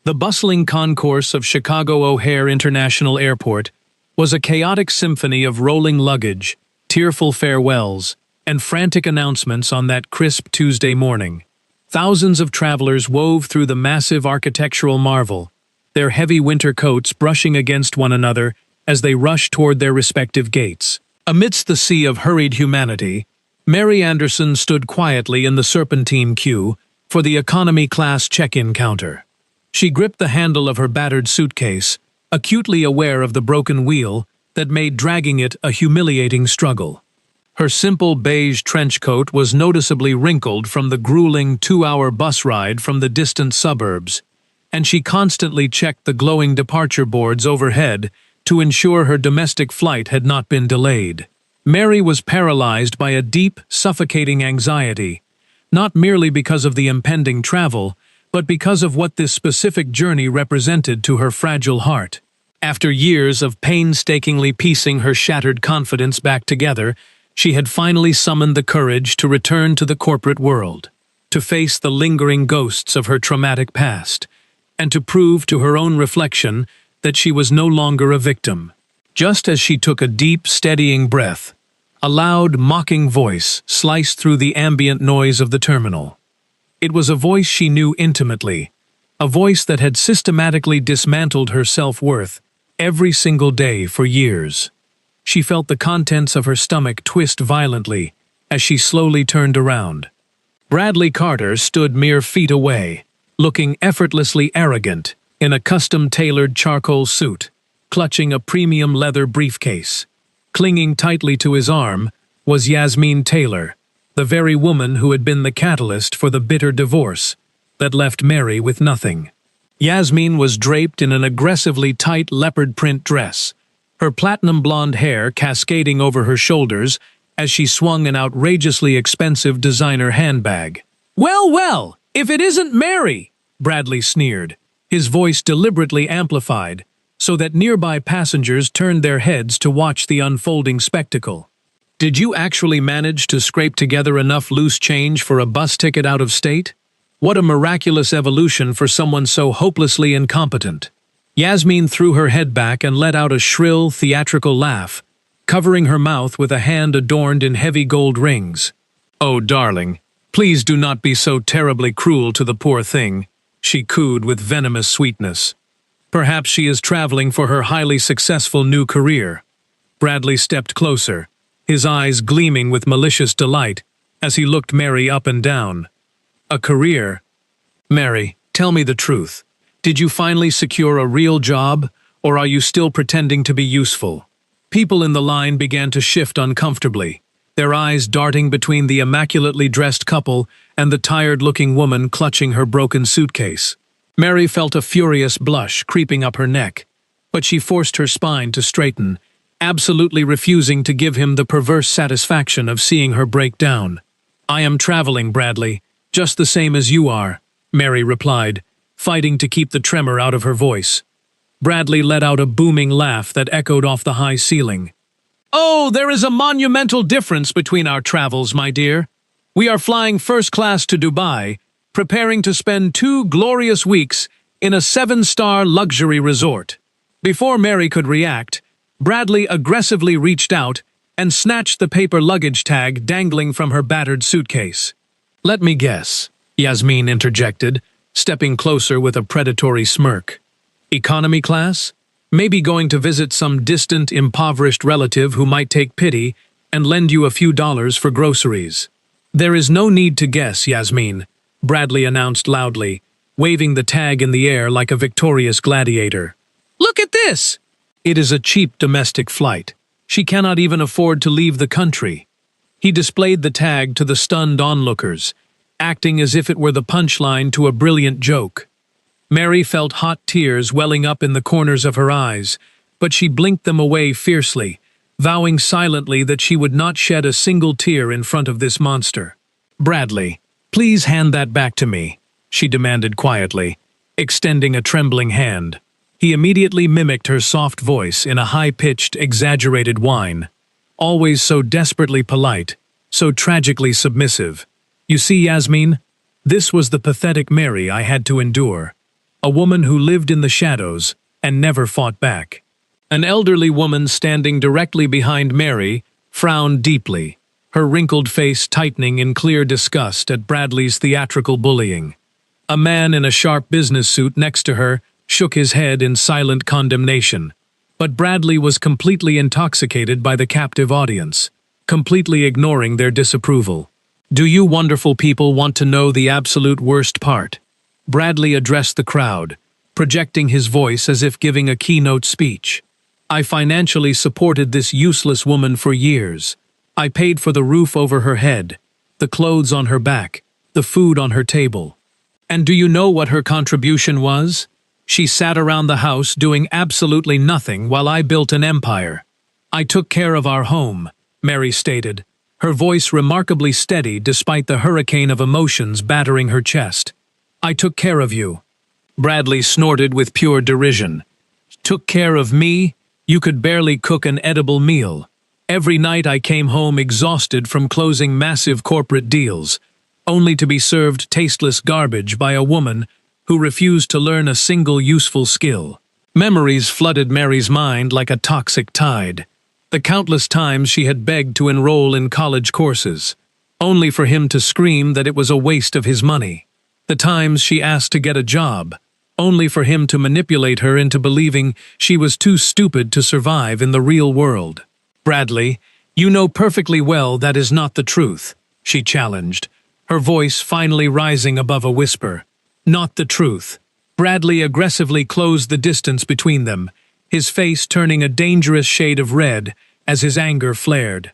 The bustling concourse of Chicago O'Hare International Airport was a chaotic symphony of rolling luggage, tearful farewells, and frantic announcements on that crisp Tuesday morning. Thousands of travelers wove through the massive architectural marvel, their heavy winter coats brushing against one another as they rushed toward their respective gates. Amidst the sea of hurried humanity, Mary Anderson stood quietly in the serpentine queue for the economy-class check-in counter. She gripped the handle of her battered suitcase, acutely aware of the broken wheel that made dragging it a humiliating struggle. Her simple beige trench coat was noticeably wrinkled from the grueling 2-hour bus ride from the distant suburbs, and she constantly checked the glowing departure boards overhead to ensure her domestic flight had not been delayed. Mary was paralyzed by a deep, suffocating anxiety, not merely because of the impending travel, but because of what this specific journey represented to her fragile heart. After years of painstakingly piecing her shattered confidence back together, she had finally summoned the courage to return to the corporate world, to face the lingering ghosts of her traumatic past, and to prove to her own reflection that she was no longer a victim. Just as she took a deep, steadying breath, a loud, mocking voice sliced through the ambient noise of the terminal. It was a voice she knew intimately, a voice that had systematically dismantled her self-worth every single day for years. She felt the contents of her stomach twist violently as she slowly turned around. Bradley Carter stood mere feet away, looking effortlessly arrogant in a custom-tailored charcoal suit, clutching a premium leather briefcase. Clinging tightly to his arm was Yasmin Taylor, the very woman who had been the catalyst for the bitter divorce that left Mary with nothing. Yasmin was draped in an aggressively tight leopard print dress, her platinum blonde hair cascading over her shoulders as she swung an outrageously expensive designer handbag. "Well, well, if it isn't Mary!" Bradley sneered, his voice deliberately amplified, so that nearby passengers turned their heads to watch the unfolding spectacle. "Did you actually manage to scrape together enough loose change for a bus ticket out of state? What a miraculous evolution for someone so hopelessly incompetent." Yasmin threw her head back and let out a shrill, theatrical laugh, covering her mouth with a hand adorned in heavy gold rings. "Oh, darling, please do not be so terribly cruel to the poor thing," she cooed with venomous sweetness. "Perhaps she is traveling for her highly successful new career." Bradley stepped closer, his eyes gleaming with malicious delight as he looked Mary up and down. "A career? Mary, tell me the truth. Did you finally secure a real job, or are you still pretending to be useful?" People in the line began to shift uncomfortably, their eyes darting between the immaculately dressed couple and the tired-looking woman clutching her broken suitcase. Mary felt a furious blush creeping up her neck, but she forced her spine to straighten, absolutely refusing to give him the perverse satisfaction of seeing her break down. "I am traveling, Bradley, just the same as you are," Mary replied, fighting to keep the tremor out of her voice. Bradley let out a booming laugh that echoed off the high ceiling. "Oh, there is a monumental difference between our travels, my dear. We are flying first class to Dubai, preparing to spend 2 glorious weeks in a 7-star luxury resort." Before Mary could react, Bradley aggressively reached out and snatched the paper luggage tag dangling from her battered suitcase. "Let me guess," Yasmin interjected, stepping closer with a predatory smirk. "Economy class? Maybe going to visit some distant, impoverished relative who might take pity and lend you a few dollars for groceries." "There is no need to guess, Yasmin," Bradley announced loudly, waving the tag in the air like a victorious gladiator. "Look at this!" "It is a cheap domestic flight. She cannot even afford to leave the country." He displayed the tag to the stunned onlookers, acting as if it were the punchline to a brilliant joke. Mary felt hot tears welling up in the corners of her eyes, but she blinked them away fiercely, vowing silently that she would not shed a single tear in front of this monster. "Bradley, please hand that back to me," she demanded quietly, extending a trembling hand. He immediately mimicked her soft voice in a high-pitched, exaggerated whine. Always so desperately polite, so tragically submissive. "You see, Yasmin, this was the pathetic Mary I had to endure. a woman who lived in the shadows and never fought back. An elderly woman standing directly behind Mary frowned deeply, her wrinkled face tightening in clear disgust at Bradley's theatrical bullying. A man in a sharp business suit next to her shook his head in silent condemnation, but Bradley was completely intoxicated by the captive audience, completely ignoring their disapproval. "Do you wonderful people want to know the absolute worst part?" Bradley addressed the crowd, projecting his voice as if giving a keynote speech. "I financially supported this useless woman for years. I paid for the roof over her head, the clothes on her back, the food on her table. And do you know what her contribution was? She sat around the house doing absolutely nothing while I built an empire. I took care of our home," Mary stated, her voice remarkably steady despite the hurricane of emotions battering her chest. "I took care of you." Bradley snorted with pure derision. "Took care of me? You could barely cook an edible meal. Every night I came home exhausted from closing massive corporate deals, only to be served tasteless garbage by a woman who refused to learn a single useful skill." Memories flooded Mary's mind like a toxic tide. The countless times she had begged to enroll in college courses, only for him to scream that it was a waste of his money. The times she asked to get a job, only for him to manipulate her into believing she was too stupid to survive in the real world. "Bradley, you know perfectly well that is not the truth," she challenged, her voice finally rising above a whisper. "Not the truth." Bradley aggressively closed the distance between them, his face turning a dangerous shade of red as his anger flared.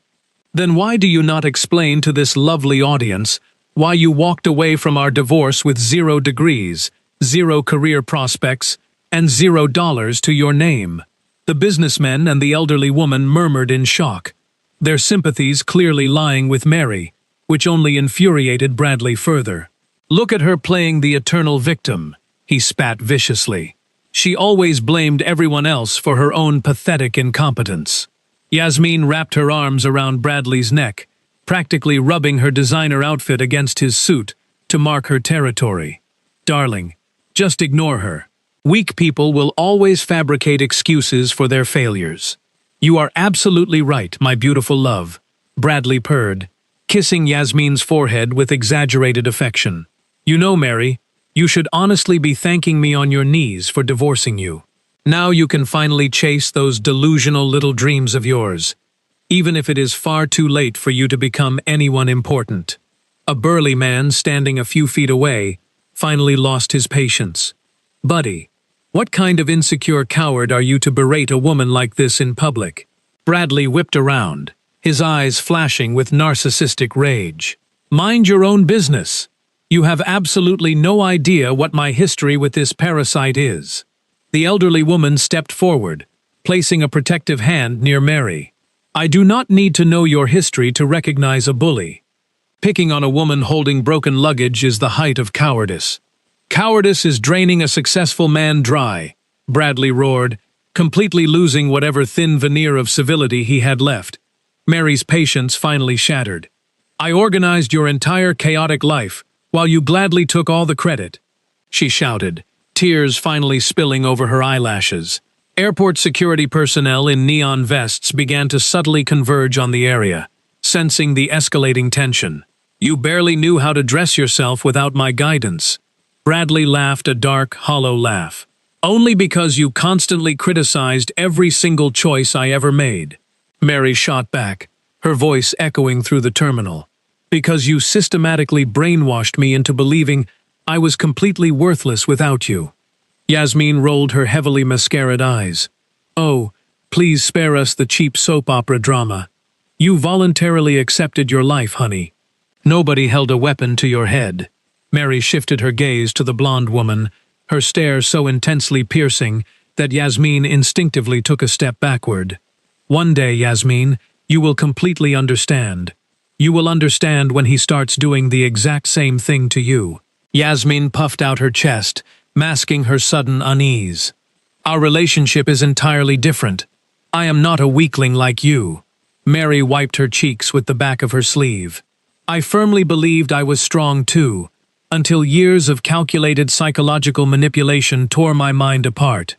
"Then why do you not explain to this lovely audience why you walked away from our divorce with 0 degrees, 0 career prospects, and $0 to your name?" The businessmen and the elderly woman murmured in shock, their sympathies clearly lying with Mary, which only infuriated Bradley further. "Look at her playing the eternal victim," he spat viciously. "She always blamed everyone else for her own pathetic incompetence." Yasmin wrapped her arms around Bradley's neck, practically rubbing her designer outfit against his suit to mark her territory. "Darling, just ignore her. Weak people will always fabricate excuses for their failures." "You are absolutely right, my beautiful love," Bradley purred, kissing Yasmin's forehead with exaggerated affection. "You know, Mary, you should honestly be thanking me on your knees for divorcing you. Now you can finally chase those delusional little dreams of yours, even if it is far too late for you to become anyone important." A burly man standing a few feet away finally lost his patience. "Buddy, what kind of insecure coward are you to berate a woman like this in public?" Bradley whipped around, his eyes flashing with narcissistic rage. "Mind your own business. You have absolutely no idea what my history with this parasite is." The elderly woman stepped forward, placing a protective hand near Mary. "I do not need to know your history to recognize a bully. Picking on a woman holding broken luggage is the height of cowardice. Cowardice is draining a successful man dry," Bradley roared, completely losing whatever thin veneer of civility he had left. Mary's patience finally shattered. "I organized your entire chaotic life, while you gladly took all the credit," she shouted, tears finally spilling over her eyelashes. Airport security personnel in neon vests began to subtly converge on the area, sensing the escalating tension. "You barely knew how to dress yourself without my guidance." Bradley laughed a dark, hollow laugh. "Only because you constantly criticized every single choice I ever made." Mary shot back, her voice echoing through the terminal. "Because you systematically brainwashed me into believing I was completely worthless without you." Yasmin rolled her heavily mascaraed eyes. "Oh, please spare us the cheap soap opera drama. You voluntarily accepted your life, honey. Nobody held a weapon to your head." Mary shifted her gaze to the blonde woman, her stare so intensely piercing that Yasmin instinctively took a step backward. "One day, Yasmin, you will completely understand. You will understand when he starts doing the exact same thing to you." Yasmin puffed out her chest, masking her sudden unease. "Our relationship is entirely different. I am not a weakling like you." Mary wiped her cheeks with the back of her sleeve. "I firmly believed I was strong too, until years of calculated psychological manipulation tore my mind apart.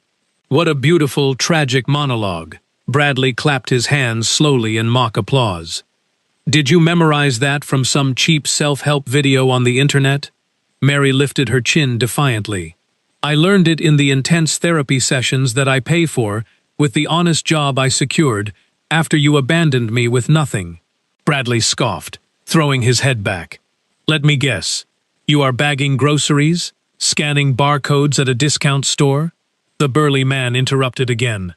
What a beautiful, tragic monologue. Bradley clapped his hands slowly in mock applause. Did you memorize that from some cheap self-help video on the internet? Mary lifted her chin defiantly. I learned it in the intense therapy sessions that I pay for, with the honest job I secured, after you abandoned me with nothing. Bradley scoffed, throwing his head back. Let me guess. You are bagging groceries? Scanning barcodes at a discount store? The burly man interrupted again.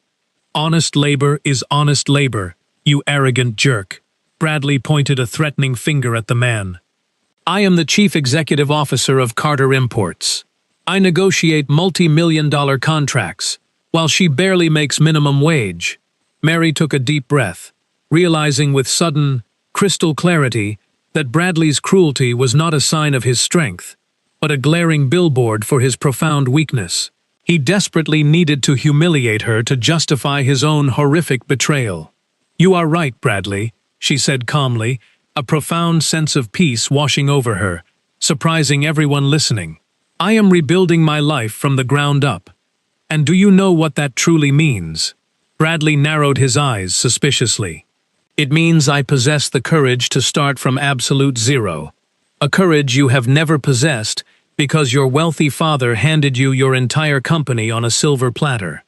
Honest labor is honest labor, you arrogant jerk. Bradley pointed a threatening finger at the man. I am the chief executive officer of Carter Imports. I negotiate multi-million-dollar contracts, while she barely makes minimum wage. Mary took a deep breath, realizing with sudden, crystal clarity that Bradley's cruelty was not a sign of his strength, but a glaring billboard for his profound weakness. He desperately needed to humiliate her to justify his own horrific betrayal. You are right, Bradley, she said calmly, a profound sense of peace washing over her, surprising everyone listening. I am rebuilding my life from the ground up. And do you know what that truly means? Bradley narrowed his eyes suspiciously. It means I possess the courage to start from absolute zero. A courage you have never possessed because your wealthy father handed you your entire company on a silver platter.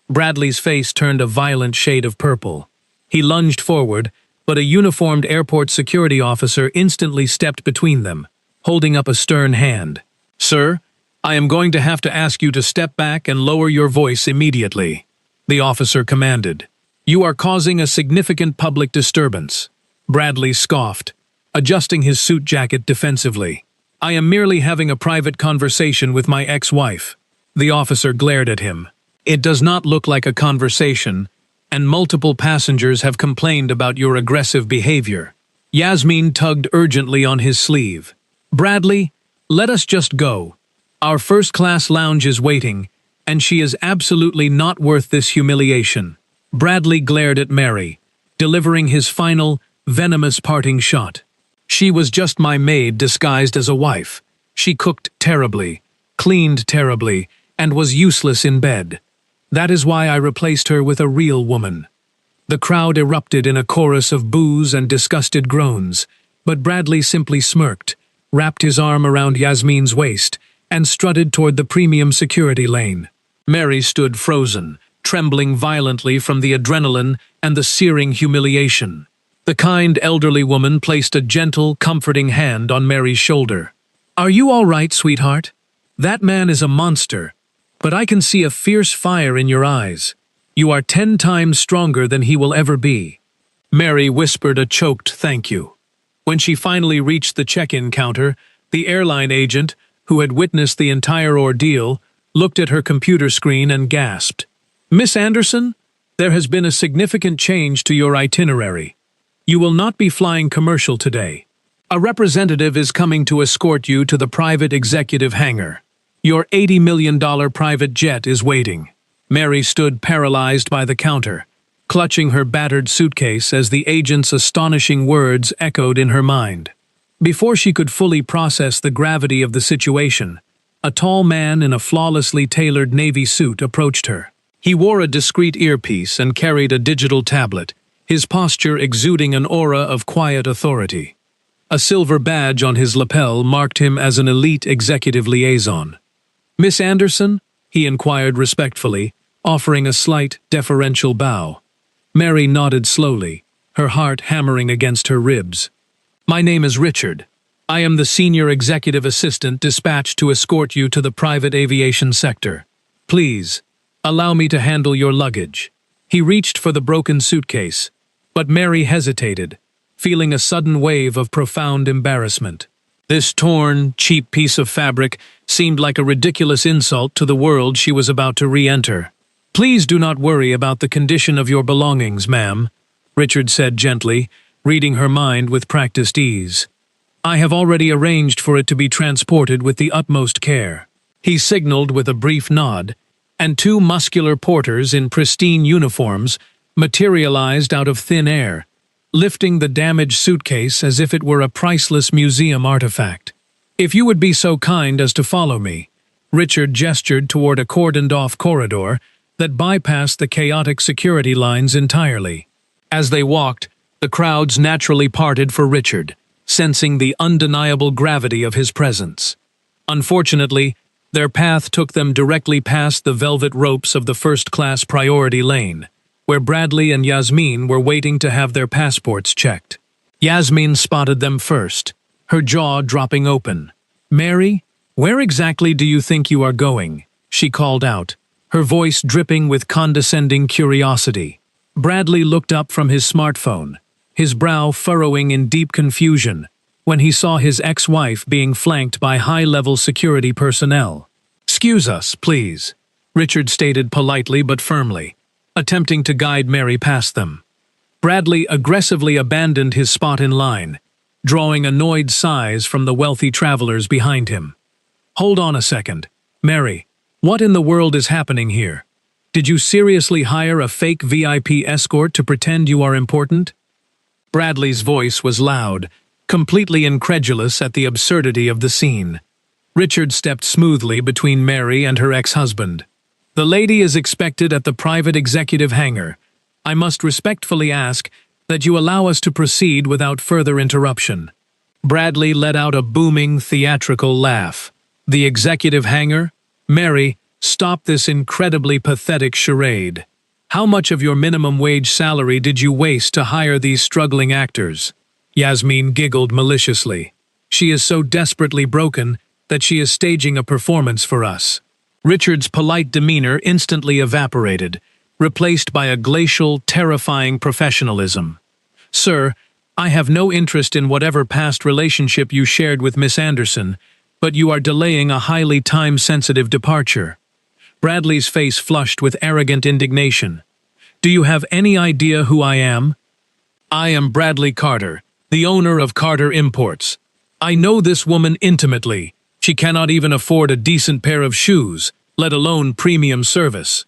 Bradley's face turned a violent shade of purple. He lunged forward, but a uniformed airport security officer instantly stepped between them, holding up a stern hand. Sir, I am going to have to ask you to step back and lower your voice immediately, the officer commanded. You are causing a significant public disturbance. Bradley scoffed, adjusting his suit jacket defensively. I am merely having a private conversation with my ex-wife. The officer glared at him. It does not look like a conversation, and multiple passengers have complained about your aggressive behavior. Yasmin tugged urgently on his sleeve. Bradley, let us just go. Our first-class lounge is waiting, and she is absolutely not worth this humiliation. Bradley glared at Mary, delivering his final, venomous parting shot. She was just my maid disguised as a wife. She cooked terribly, cleaned terribly, and was useless in bed. That is why I replaced her with a real woman. The crowd erupted in a chorus of boos and disgusted groans, but Bradley simply smirked, wrapped his arm around Yasmin's waist, and strutted toward the premium security lane. Mary stood frozen, trembling violently from the adrenaline and the searing humiliation. The kind elderly woman placed a gentle, comforting hand on Mary's shoulder. Are you all right, sweetheart? That man is a monster, but I can see a fierce fire in your eyes. You are 10 times stronger than he will ever be. Mary whispered a choked thank you. When she finally reached the check-in counter, the airline agent, who had witnessed the entire ordeal, looked at her computer screen and gasped. Miss Anderson, there has been a significant change to your itinerary. You will not be flying commercial today. A representative is coming to escort you to the private executive hangar. Your $80 million private jet is waiting. Mary stood paralyzed by the counter, clutching her battered suitcase as the agent's astonishing words echoed in her mind. Before she could fully process the gravity of the situation, a tall man in a flawlessly tailored navy suit approached her. He wore a discreet earpiece and carried a digital tablet, his posture exuding an aura of quiet authority. A silver badge on his lapel marked him as an elite executive liaison. Miss Anderson? He inquired respectfully, offering a slight, deferential bow. Mary nodded slowly, her heart hammering against her ribs. My name is Richard. I am the senior executive assistant dispatched to escort you to the private aviation sector. Please, allow me to handle your luggage. He reached for the broken suitcase, but Mary hesitated, feeling a sudden wave of profound embarrassment. This torn, cheap piece of fabric seemed like a ridiculous insult to the world she was about to re-enter. Please do not worry about the condition of your belongings, ma'am, Richard said gently, reading her mind with practiced ease. I have already arranged for it to be transported with the utmost care. He signaled with a brief nod, and 2 muscular porters in pristine uniforms materialized out of thin air, lifting the damaged suitcase as if it were a priceless museum artifact. If you would be so kind as to follow me. Richard gestured toward a cordoned-off corridor that bypassed the chaotic security lines entirely. As they walked, the crowds naturally parted for Richard, sensing the undeniable gravity of his presence. Unfortunately, their path took them directly past the velvet ropes of the first-class priority lane, where Bradley and Yasmin were waiting to have their passports checked. Yasmin spotted them first, her jaw dropping open. "Mary, where exactly do you think you are going?" she called out, her voice dripping with condescending curiosity. Bradley looked up from his smartphone, his brow furrowing in deep confusion, when he saw his ex-wife being flanked by high-level security personnel. "Excuse us, please," Richard stated politely but firmly, attempting to guide Mary past them. Bradley aggressively abandoned his spot in line, drawing annoyed sighs from the wealthy travelers behind him. "Hold on a second. Mary, what in the world is happening here? Did you seriously hire a fake VIP escort to pretend you are important?" Bradley's voice was loud, completely incredulous at the absurdity of the scene. Richard stepped smoothly between Mary and her ex-husband. "The lady is expected at the private executive hangar. I must respectfully ask that you allow us to proceed without further interruption." Bradley let out a booming, theatrical laugh. "The executive hangar? Mary, stop this incredibly pathetic charade. How much of your minimum wage salary did you waste to hire these struggling actors?" Yasmin giggled maliciously. "She is so desperately broken that she is staging a performance for us." Richard's polite demeanor instantly evaporated, replaced by a glacial, terrifying professionalism. "Sir, I have no interest in whatever past relationship you shared with Miss Anderson, but you are delaying a highly time-sensitive departure." Bradley's face flushed with arrogant indignation. "Do you have any idea who I am?" "I am Bradley Carter, the owner of Carter Imports. I know this woman intimately. She cannot even afford a decent pair of shoes, let alone premium service."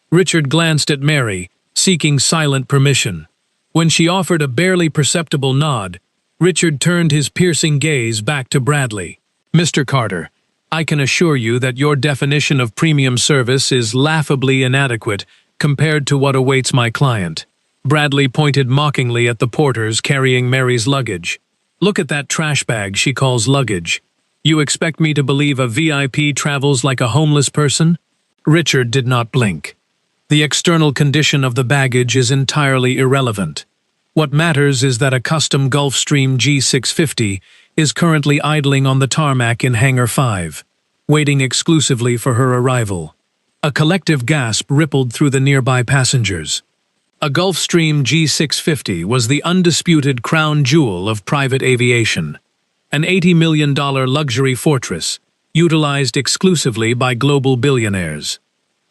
Richard glanced at Mary, seeking silent permission. When she offered a barely perceptible nod, Richard turned his piercing gaze back to Bradley. "Mr. Carter, I can assure you that your definition of premium service is laughably inadequate compared to what awaits my client." Bradley pointed mockingly at the porters carrying Mary's luggage. "Look at that trash bag she calls luggage. You expect me to believe a VIP travels like a homeless person?" Richard did not blink. "The external condition of the baggage is entirely irrelevant. What matters is that a custom Gulfstream G650 is currently idling on the tarmac in Hangar 5, waiting exclusively for her arrival." A collective gasp rippled through the nearby passengers. A Gulfstream G650 was the undisputed crown jewel of private aviation, an $80 million luxury fortress, utilized exclusively by global billionaires.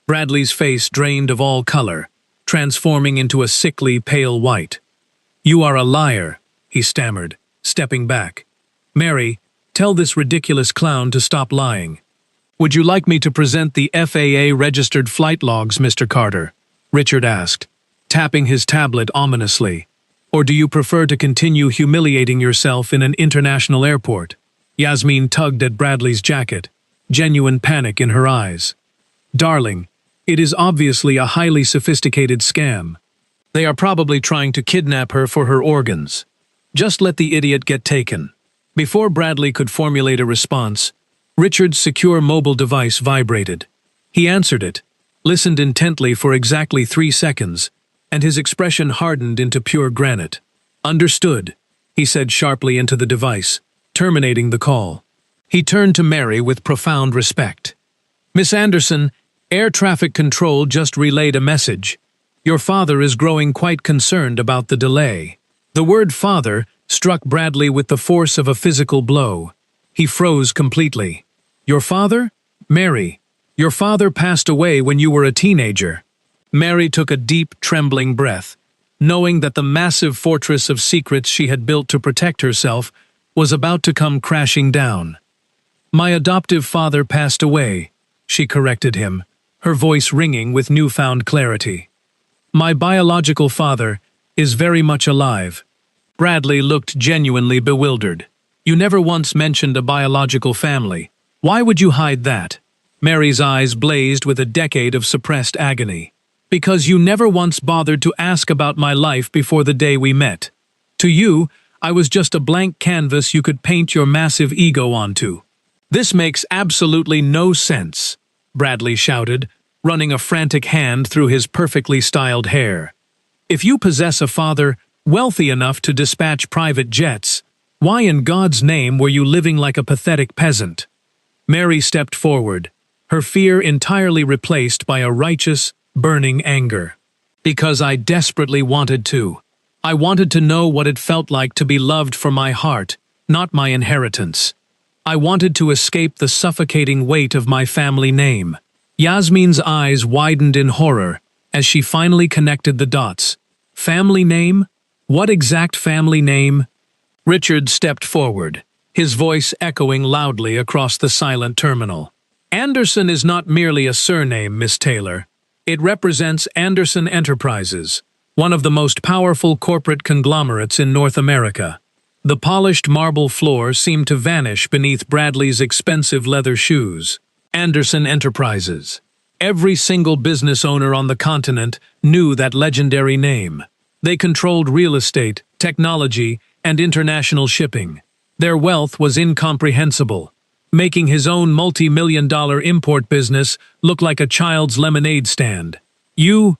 Bradley's face drained of all color, transforming into a sickly pale white. "You are a liar," he stammered, stepping back. "Mary, tell this ridiculous clown to stop lying." "Would you like me to present the FAA-registered flight logs, Mr. Carter?" Richard asked, tapping his tablet ominously. "Or do you prefer to continue humiliating yourself in an international airport?" Yasmin tugged at Bradley's jacket, genuine panic in her eyes. "Darling, it is obviously a highly sophisticated scam. They are probably trying to kidnap her for her organs. Just let the idiot get taken." Before Bradley could formulate a response, Richard's secure mobile device vibrated. He answered it, listened intently for exactly 3 seconds, and his expression hardened into pure granite. "Understood," he said sharply into the device, terminating the call. He turned to Mary with profound respect. "Miss Anderson, Air Traffic Control just relayed a message. Your father is growing quite concerned about the delay." The word father struck Bradley with the force of a physical blow. He froze completely. "Your father? Mary, your father passed away when you were a teenager." Mary took a deep, trembling breath, knowing that the massive fortress of secrets she had built to protect herself was about to come crashing down. "My adoptive father passed away," she corrected him, her voice ringing with newfound clarity. "My biological father is very much alive." Bradley looked genuinely bewildered. You never once mentioned a biological family. Why would you hide that? Mary's eyes blazed with a decade of suppressed agony. Because you never once bothered to ask about my life before the day we met. To you, I was just a blank canvas you could paint your massive ego onto. This makes absolutely no sense, Bradley shouted, running a frantic hand through his perfectly styled hair. If you possess a father wealthy enough to dispatch private jets, why in God's name were you living like a pathetic peasant? Mary stepped forward, her fear entirely replaced by a righteous, burning anger. Because I desperately wanted to. I wanted to know what it felt like to be loved for my heart, not my inheritance. I wanted to escape the suffocating weight of my family name. Yasmin's eyes widened in horror as she finally connected the dots. Family name? What exact family name? Richard stepped forward, his voice echoing loudly across the silent terminal. Anderson is not merely a surname, Miss Taylor. It represents Anderson Enterprises, one of the most powerful corporate conglomerates in North America. The polished marble floor seemed to vanish beneath Bradley's expensive leather shoes. Anderson Enterprises. Every single business owner on the continent knew that legendary name. They controlled real estate, technology, and international shipping. Their wealth was incomprehensible, making his own multi-million-dollar import business look like a child's lemonade stand. You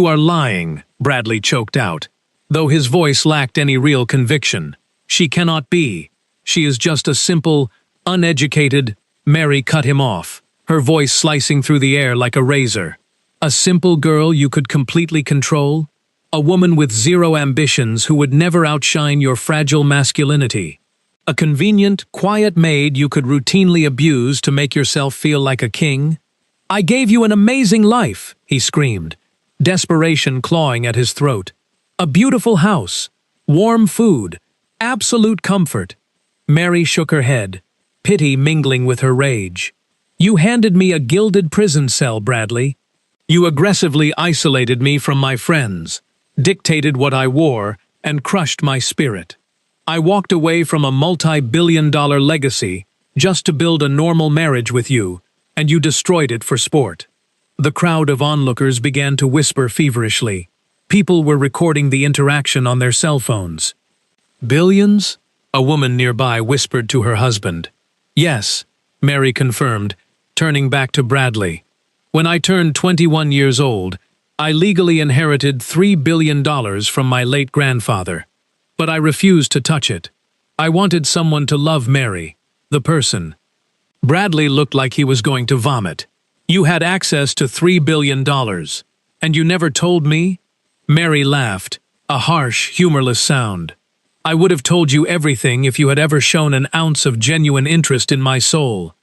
are lying, Bradley choked out, though his voice lacked any real conviction. She cannot be. She is just a simple, uneducated. Mary cut him off, her voice slicing through the air like a razor. A simple girl you could completely control? A woman with zero ambitions who would never outshine your fragile masculinity. A convenient, quiet maid you could routinely abuse to make yourself feel like a king? I gave you an amazing life, he screamed, desperation clawing at his throat. A beautiful house, warm food, absolute comfort. Mary shook her head, pity mingling with her rage. You handed me a gilded prison cell, Bradley. You aggressively isolated me from my friends, dictated what I wore, and crushed my spirit. I walked away from a multi-billion-dollar legacy just to build a normal marriage with you, and you destroyed it for sport. The crowd of onlookers began to whisper feverishly. People were recording the interaction on their cell phones. Billions? A woman nearby whispered to her husband. Yes, Mary confirmed, turning back to Bradley. When I turned 21 years old, I legally inherited $3 billion from my late grandfather. But I refused to touch it. I wanted someone to love Mary, the person. Bradley looked like he was going to vomit. You had access to $3 billion, and you never told me? Mary laughed, a harsh, humorless sound. I would have told you everything if you had ever shown an ounce of genuine interest in my soul.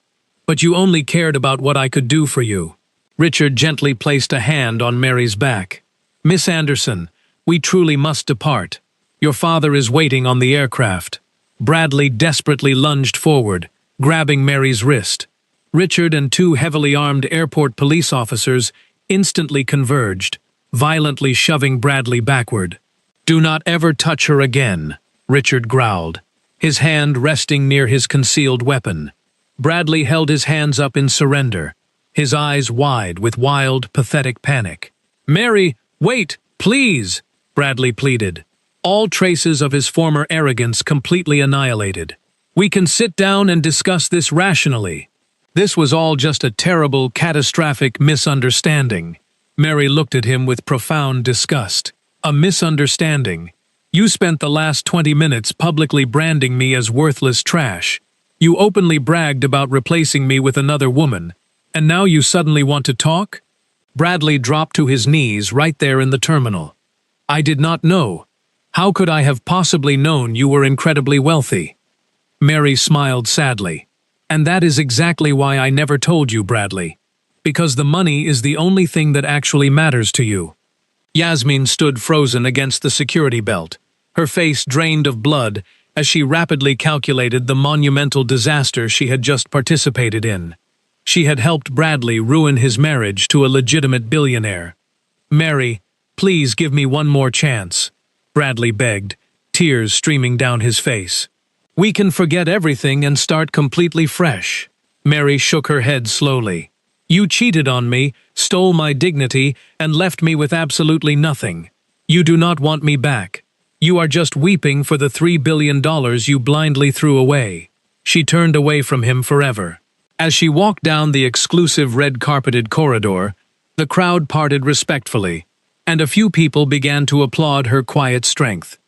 But you only cared about what I could do for you. Richard gently placed a hand on Mary's back. Miss Anderson, we truly must depart. Your father is waiting on the aircraft. Bradley desperately lunged forward, grabbing Mary's wrist. Richard and two heavily armed airport police officers instantly converged, violently shoving Bradley backward. Do not ever touch her again, Richard growled, his hand resting near his concealed weapon. Bradley held his hands up in surrender, his eyes wide with wild, pathetic panic. Mary, wait, please, Bradley pleaded, all traces of his former arrogance completely annihilated. We can sit down and discuss this rationally. This was all just a terrible, catastrophic misunderstanding. Mary looked at him with profound disgust. A misunderstanding? You spent the last 20 minutes publicly branding me as worthless trash. You openly bragged about replacing me with another woman, and now you suddenly want to talk? Bradley dropped to his knees right there in the terminal. I did not know. How could I have possibly known you were incredibly wealthy? Mary smiled sadly. And that is exactly why I never told you, Bradley. Because the money is the only thing that actually matters to you. Yasmin stood frozen against the security belt, her face drained of blood as she rapidly calculated the monumental disaster she had just participated in. She had helped Bradley ruin his marriage to a legitimate billionaire. Mary, please give me one more chance, Bradley begged, tears streaming down his face. We can forget everything and start completely fresh. Mary shook her head slowly. You cheated on me, stole my dignity, and left me with absolutely nothing. You do not want me back. You are just weeping for the $3 billion you blindly threw away. She turned away from him forever. As she walked down the exclusive red-carpeted corridor, the crowd parted respectfully, and a few people began to applaud her quiet strength.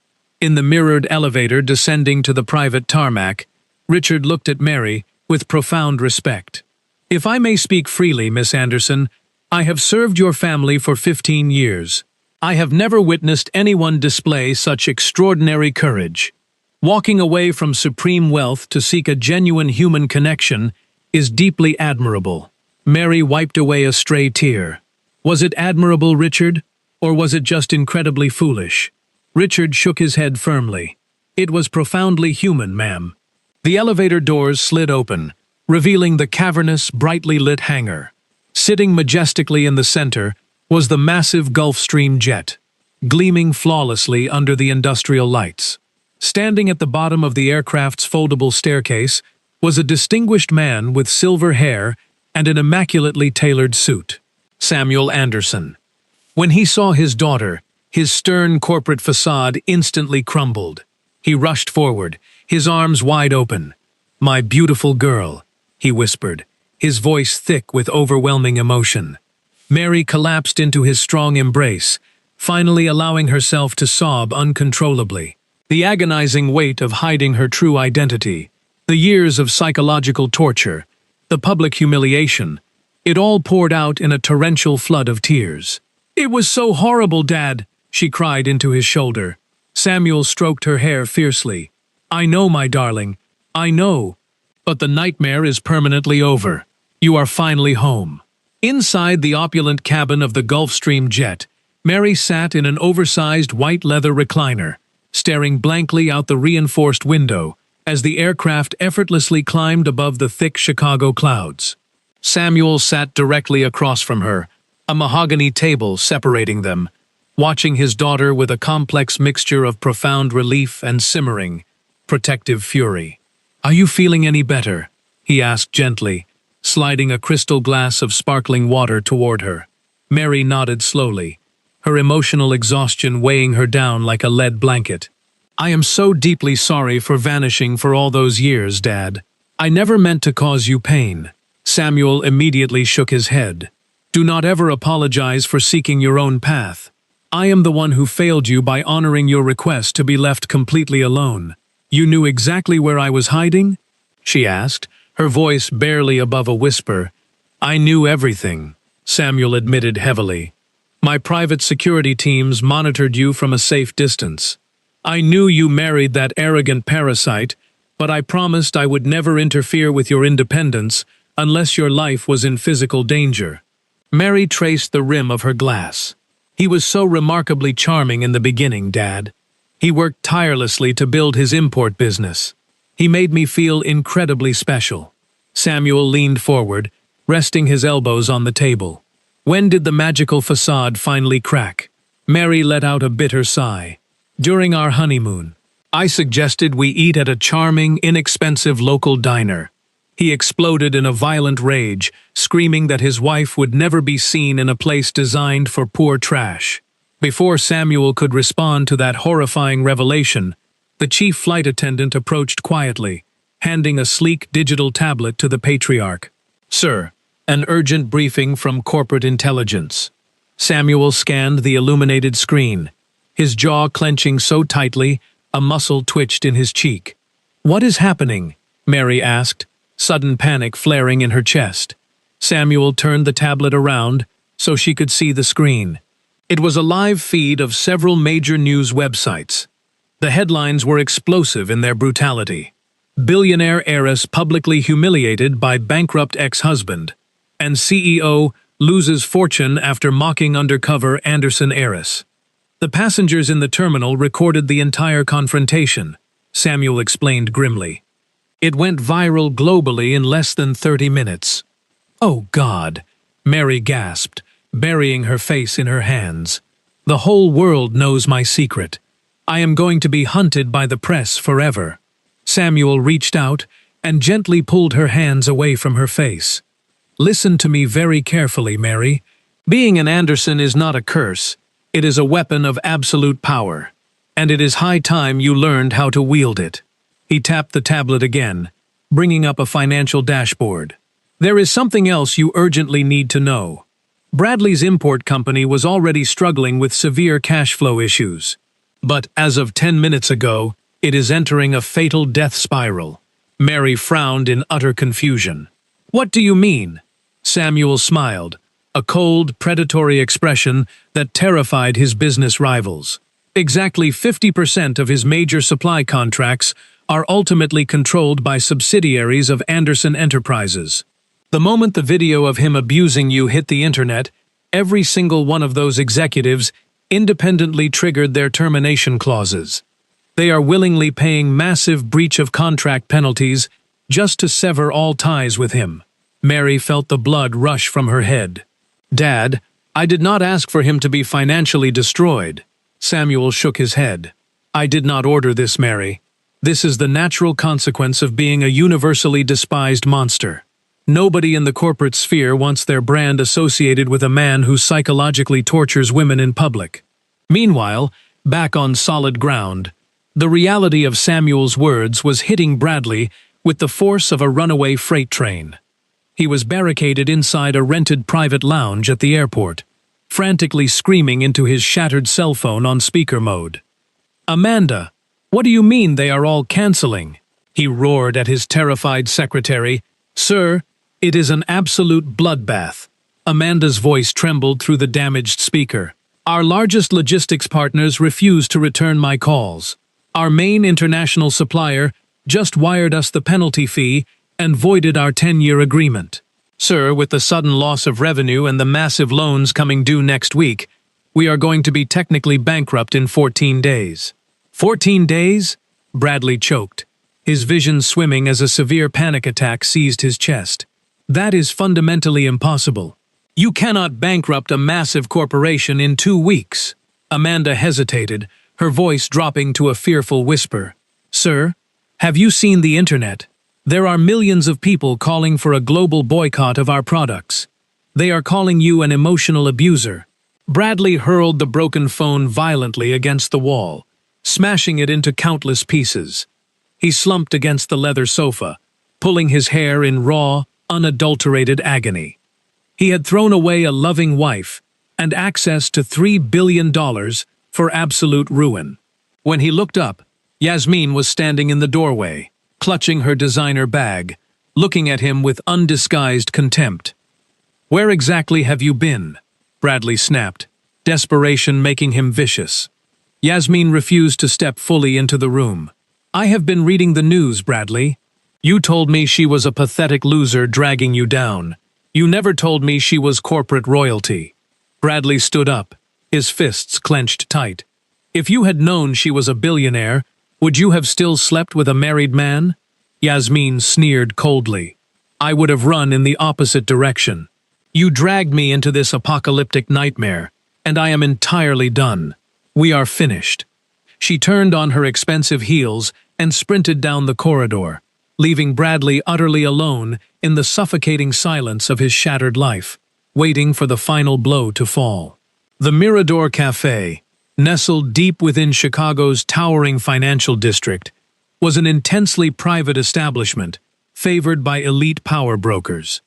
In the mirrored elevator descending to the private tarmac, Richard looked at Mary with profound respect. If I may speak freely, Miss Anderson, I have served your family for 15 years. I have never witnessed anyone display such extraordinary courage. Walking away from supreme wealth to seek a genuine human connection is deeply admirable. Mary wiped away a stray tear. Was it admirable, Richard, or was it just incredibly foolish? Richard shook his head firmly. It was profoundly human, ma'am. The elevator doors slid open, revealing the cavernous, brightly lit hangar. Sitting majestically in the center was the massive Gulfstream jet, gleaming flawlessly under the industrial lights. Standing at the bottom of the aircraft's foldable staircase was a distinguished man with silver hair and an immaculately tailored suit. Samuel Anderson. When he saw his daughter, his stern corporate facade instantly crumbled. He rushed forward, his arms wide open. "My beautiful girl," he whispered, his voice thick with overwhelming emotion. Mary collapsed into his strong embrace, finally allowing herself to sob uncontrollably. The agonizing weight of hiding her true identity, the years of psychological torture, the public humiliation, it all poured out in a torrential flood of tears. "It was so horrible, Dad," she cried into his shoulder. Samuel stroked her hair fiercely. "I know, my darling, I know. But the nightmare is permanently over. You are finally home." Inside the opulent cabin of the Gulfstream jet, Mary sat in an oversized white leather recliner, staring blankly out the reinforced window as the aircraft effortlessly climbed above the thick Chicago clouds. Samuel sat directly across from her, a mahogany table separating them, watching his daughter with a complex mixture of profound relief and simmering, protective fury. "Are you feeling any better?" he asked gently, sliding a crystal glass of sparkling water toward her. Mary nodded slowly, her emotional exhaustion weighing her down like a lead blanket. "I am so deeply sorry for vanishing for all those years, Dad. I never meant to cause you pain." Samuel immediately shook his head. "Do not ever apologize for seeking your own path. I am the one who failed you by honoring your request to be left completely alone. You knew exactly where I was hiding?" she asked, her voice barely above a whisper. "I knew everything," Samuel admitted heavily. "My private security teams monitored you from a safe distance. I knew you married that arrogant parasite, but I promised I would never interfere with your independence unless your life was in physical danger." Mary traced the rim of her glass. "He was so remarkably charming in the beginning, Dad. He worked tirelessly to build his import business. He made me feel incredibly special." Samuel leaned forward, resting his elbows on the table. "When did the magical facade finally crack?" Mary let out a bitter sigh. "During our honeymoon. I suggested we eat at a charming, inexpensive local diner. He exploded in a violent rage, screaming that his wife would never be seen in a place designed for poor trash. Before Samuel could respond to that horrifying revelation, the chief flight attendant approached quietly, handing a sleek digital tablet to the patriarch. "Sir, an urgent briefing from corporate intelligence." Samuel scanned the illuminated screen, his jaw clenching so tightly a muscle twitched in his cheek. "What is happening?" Mary asked, sudden panic flaring in her chest. Samuel turned the tablet around so she could see the screen. It was a live feed of several major news websites. The headlines were explosive in their brutality. "Billionaire heiress publicly humiliated by bankrupt ex-husband," and CEO loses fortune after mocking undercover Anderson heiress. The passengers in the terminal recorded the entire confrontation, Samuel explained grimly. It went viral globally in less than 30 minutes. "Oh God," Mary gasped, burying her face in her hands. "The whole world knows my secret. I am going to be hunted by the press forever." Samuel reached out and gently pulled her hands away from her face. "Listen to me very carefully, Mary. Being an Anderson is not a curse. It is a weapon of absolute power. And it is high time you learned how to wield it." He tapped the tablet again, bringing up a financial dashboard. "There is something else you urgently need to know. Bradley's import company was already struggling with severe cash flow issues. But as of 10 minutes ago, it is entering a fatal death spiral." Mary frowned in utter confusion. "What do you mean?" Samuel smiled, a cold, predatory expression that terrified his business rivals. Exactly 50% of his major supply contracts are ultimately controlled by subsidiaries of Anderson Enterprises. The moment the video of him abusing you hit the internet, every single one of those executives independently triggered their termination clauses. They are willingly paying massive breach of contract penalties just to sever all ties with him. Mary felt the blood rush from her head. "Dad, I did not ask for him to be financially destroyed." Samuel shook his head. "I did not order this, Mary. This is the natural consequence of being a universally despised monster. Nobody in the corporate sphere wants their brand associated with a man who psychologically tortures women in public." Meanwhile, back on solid ground, the reality of Samuel's words was hitting Bradley with the force of a runaway freight train. He was barricaded inside a rented private lounge at the airport, frantically screaming into his shattered cell phone on speaker mode. "Amanda, what do you mean they are all canceling?" he roared at his terrified secretary. "Sir, it is an absolute bloodbath." Amanda's voice trembled through the damaged speaker. "Our largest logistics partners refuse to return my calls. Our main international supplier just wired us the penalty fee and voided our 10-year agreement. Sir, with the sudden loss of revenue and the massive loans coming due next week, we are going to be technically bankrupt in 14 days. 14 days? Bradley choked, his vision swimming as a severe panic attack seized his chest. That is fundamentally impossible. You cannot bankrupt a massive corporation in 2 weeks. Amanda hesitated, her voice dropping to a fearful whisper. Sir, have you seen the internet? There are millions of people calling for a global boycott of our products. They are calling you an emotional abuser. Bradley hurled the broken phone violently against the wall, smashing it into countless pieces. He slumped against the leather sofa, pulling his hair in raw, unadulterated agony. He had thrown away a loving wife and access to $3 billion for absolute ruin. When he looked up, Yasmin was standing in the doorway, clutching her designer bag, looking at him with undisguised contempt. "Where exactly have you been?" Bradley snapped, desperation making him vicious. Yasmin refused to step fully into the room. "I have been reading the news, Bradley. You told me she was a pathetic loser dragging you down. You never told me she was corporate royalty." Bradley stood up, his fists clenched tight. "If you had known she was a billionaire, would you have still slept with a married man?" Yasmin sneered coldly. "I would have run in the opposite direction. You dragged me into this apocalyptic nightmare, and I am entirely done. We are finished." She turned on her expensive heels and sprinted down the corridor, leaving Bradley utterly alone in the suffocating silence of his shattered life, waiting for the final blow to fall. The Mirador Café, nestled deep within Chicago's towering financial district, was an intensely private establishment, favored by elite power brokers.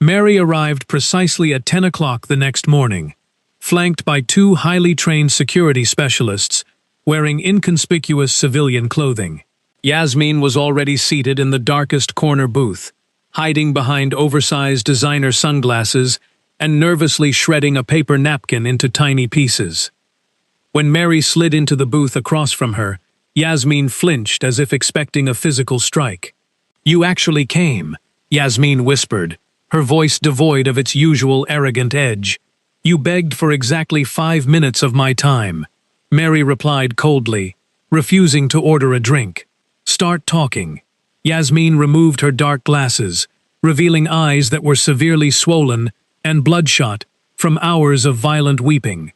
Mary arrived precisely at 10 o'clock the next morning, flanked by 2 highly trained security specialists wearing inconspicuous civilian clothing. Yasmin was already seated in the darkest corner booth, hiding behind oversized designer sunglasses and nervously shredding a paper napkin into tiny pieces. When Mary slid into the booth across from her, Yasmin flinched as if expecting a physical strike. "You actually came," Yasmin whispered, her voice devoid of its usual arrogant edge. "You begged for exactly 5 minutes of my time," Mary replied coldly, refusing to order a drink. "Start talking." Yasmin removed her dark glasses, revealing eyes that were severely swollen and bloodshot from hours of violent weeping.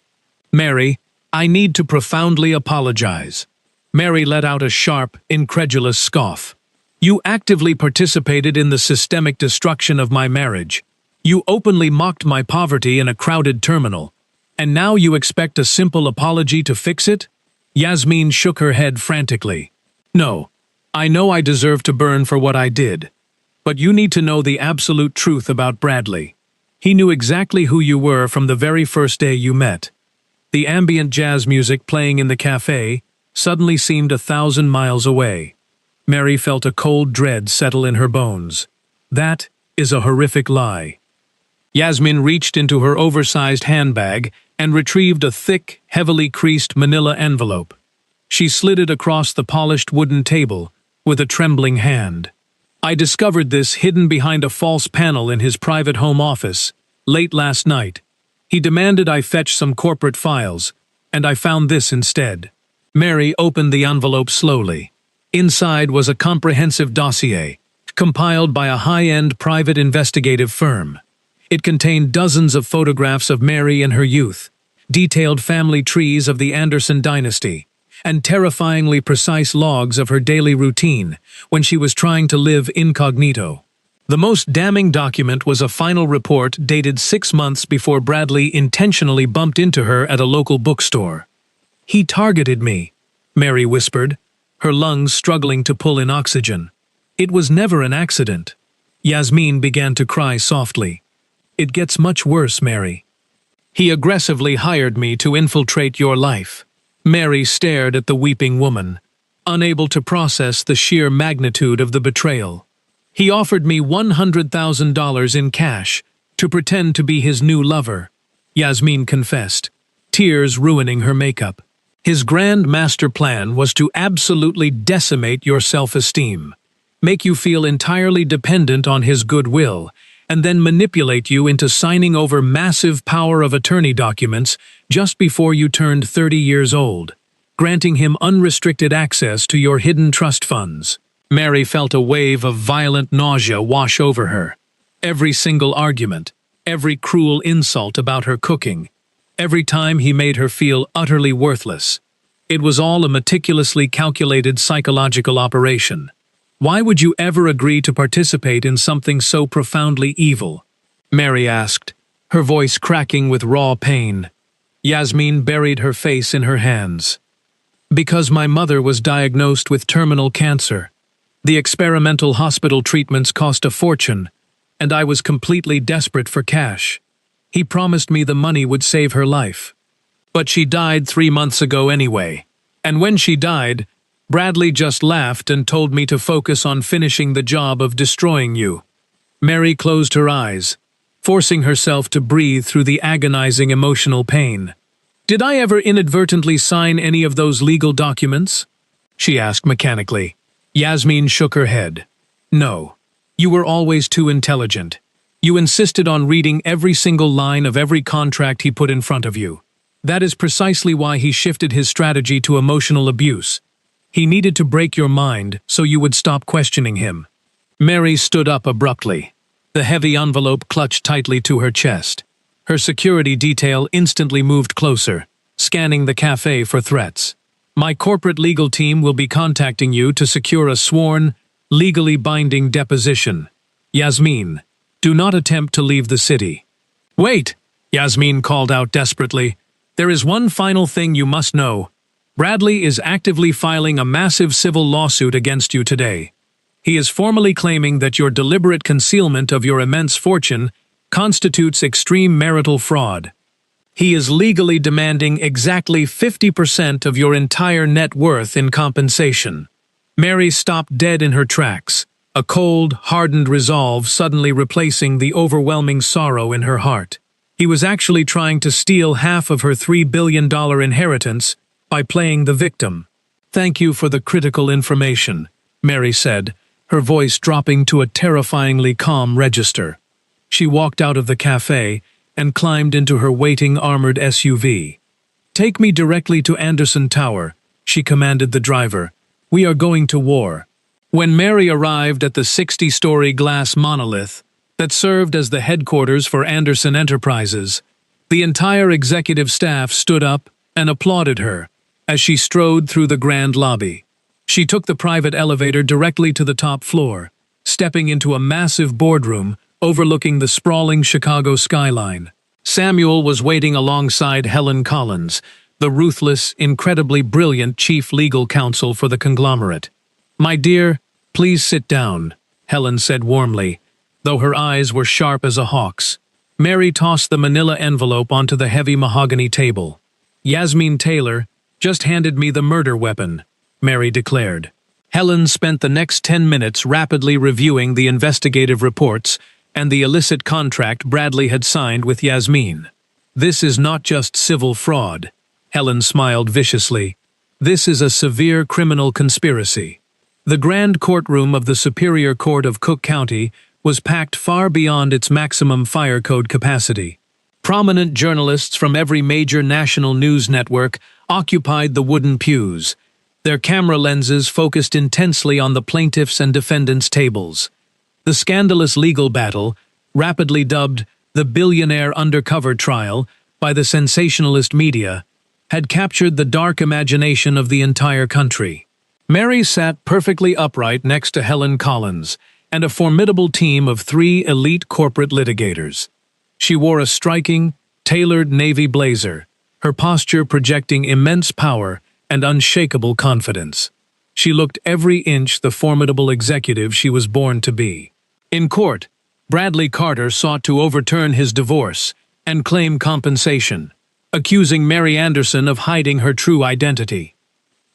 "Mary, I need to profoundly apologize. Mary let out a sharp, incredulous scoff. You actively participated in the systemic destruction of my marriage. You openly mocked my poverty in a crowded terminal. And now you expect a simple apology to fix it? Yasmin shook her head frantically. No, I know I deserve to burn for what I did. But you need to know the absolute truth about Bradley. He knew exactly who you were from the very first day you met. The ambient jazz music playing in the cafe suddenly seemed 1,000 miles away. Mary felt a cold dread settle in her bones. That is a horrific lie. Yasmin reached into her oversized handbag and retrieved a thick, heavily creased manila envelope. She slid it across the polished wooden table with a trembling hand. I discovered this hidden behind a false panel in his private home office, late last night. He demanded I fetch some corporate files, and I found this instead. Mary opened the envelope slowly. Inside was a comprehensive dossier, compiled by a high-end private investigative firm. It contained dozens of photographs of Mary in her youth, detailed family trees of the Anderson dynasty, and terrifyingly precise logs of her daily routine when she was trying to live incognito. The most damning document was a final report dated 6 months before Bradley intentionally bumped into her at a local bookstore. He targeted me, Mary whispered, her lungs struggling to pull in oxygen. It was never an accident. Yasmin began to cry softly. It gets much worse, Mary. He aggressively hired me to infiltrate your life. Mary stared at the weeping woman, unable to process the sheer magnitude of the betrayal. He offered me $100,000 in cash to pretend to be his new lover, Yasmin confessed, tears ruining her makeup. His grand master plan was to absolutely decimate your self-esteem, make you feel entirely dependent on his goodwill, and then manipulate you into signing over massive power of attorney documents just before you turned 30 years old, granting him unrestricted access to your hidden trust funds. Mary felt a wave of violent nausea wash over her. Every single argument, every cruel insult about her cooking, every time he made her feel utterly worthless. It was all a meticulously calculated psychological operation. Why would you ever agree to participate in something so profoundly evil? Mary asked, her voice cracking with raw pain. Yasmin buried her face in her hands. Because my mother was diagnosed with terminal cancer. The experimental hospital treatments cost a fortune, and I was completely desperate for cash. He promised me the money would save her life. But she died 3 months ago anyway. And when she died, Bradley just laughed and told me to focus on finishing the job of destroying you. Mary closed her eyes, forcing herself to breathe through the agonizing emotional pain. Did I ever inadvertently sign any of those legal documents? She asked mechanically. Yasmin shook her head. No. You were always too intelligent. You insisted on reading every single line of every contract he put in front of you. That is precisely why he shifted his strategy to emotional abuse. He needed to break your mind so you would stop questioning him. Mary stood up abruptly, the heavy envelope clutched tightly to her chest. Her security detail instantly moved closer, scanning the cafe for threats. My corporate legal team will be contacting you to secure a sworn, legally binding deposition. Yasmin, do not attempt to leave the city. Wait, Yasmin called out desperately. There is one final thing you must know. Bradley is actively filing a massive civil lawsuit against you today. He is formally claiming that your deliberate concealment of your immense fortune constitutes extreme marital fraud. He is legally demanding exactly 50% of your entire net worth in compensation. Mary stopped dead in her tracks, a cold, hardened resolve suddenly replacing the overwhelming sorrow in her heart. He was actually trying to steal half of her $3 billion inheritance by playing the victim. Thank you for the critical information, Mary said, her voice dropping to a terrifyingly calm register. She walked out of the cafe and climbed into her waiting armored SUV. Take me directly to Anderson Tower, she commanded the driver. We are going to war. When Mary arrived at the 60-story glass monolith that served as the headquarters for Anderson Enterprises, the entire executive staff stood up and applauded her, as she strode through the grand lobby. She took the private elevator directly to the top floor, stepping into a massive boardroom overlooking the sprawling Chicago skyline. Samuel was waiting alongside Helen Collins, the ruthless, incredibly brilliant chief legal counsel for the conglomerate. "My dear, please sit down," Helen said warmly, though her eyes were sharp as a hawk's. Mary tossed the manila envelope onto the heavy mahogany table. "Yasmin Taylor just handed me the murder weapon," Mary declared. Helen spent the next 10 minutes rapidly reviewing the investigative reports and the illicit contract Bradley had signed with Yasmin. "This is not just civil fraud," Helen smiled viciously. "This is a severe criminal conspiracy." The grand courtroom of the Superior Court of Cook County was packed far beyond its maximum fire code capacity. Prominent journalists from every major national news network occupied the wooden pews, their camera lenses focused intensely on the plaintiffs' and defendants' tables. The scandalous legal battle, rapidly dubbed the billionaire undercover trial by the sensationalist media, had captured the dark imagination of the entire country. Mary sat perfectly upright next to Helen Collins and a formidable team of 3 elite corporate litigators. She wore a striking, tailored navy blazer, her posture projecting immense power and unshakable confidence. She looked every inch the formidable executive she was born to be. In court, Bradley Carter sought to overturn his divorce and claim compensation, accusing Mary Anderson of hiding her true identity.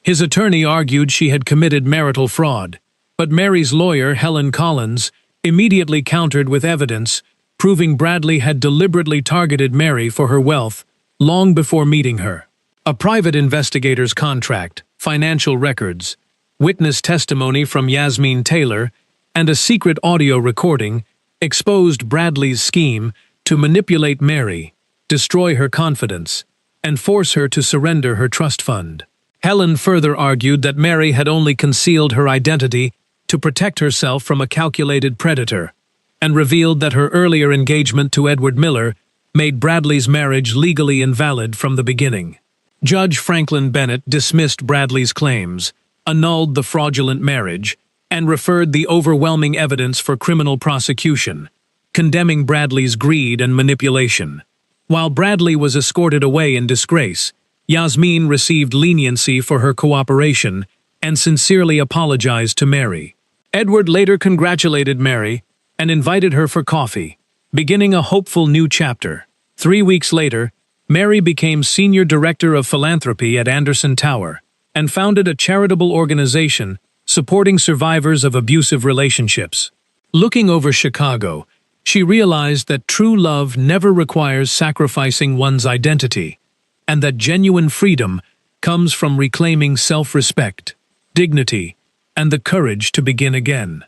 His attorney argued she had committed marital fraud, but Mary's lawyer, Helen Collins, immediately countered with evidence, proving Bradley had deliberately targeted Mary for her wealth long before meeting her. A private investigator's contract, financial records, witness testimony from Yasmin Taylor, and a secret audio recording exposed Bradley's scheme to manipulate Mary, destroy her confidence, and force her to surrender her trust fund. Helen further argued that Mary had only concealed her identity to protect herself from a calculated predator, and revealed that her earlier engagement to Edward Miller made Bradley's marriage legally invalid from the beginning. Judge Franklin Bennett dismissed Bradley's claims, annulled the fraudulent marriage, and referred the overwhelming evidence for criminal prosecution, condemning Bradley's greed and manipulation. While Bradley was escorted away in disgrace, Yasmin received leniency for her cooperation and sincerely apologized to Mary. Edward later congratulated Mary and invited her for coffee, beginning a hopeful new chapter. 3 weeks later, Mary became Senior Director of Philanthropy at Anderson Tower and founded a charitable organization supporting survivors of abusive relationships. Looking over Chicago, she realized that true love never requires sacrificing one's identity, and that genuine freedom comes from reclaiming self-respect, dignity, and the courage to begin again.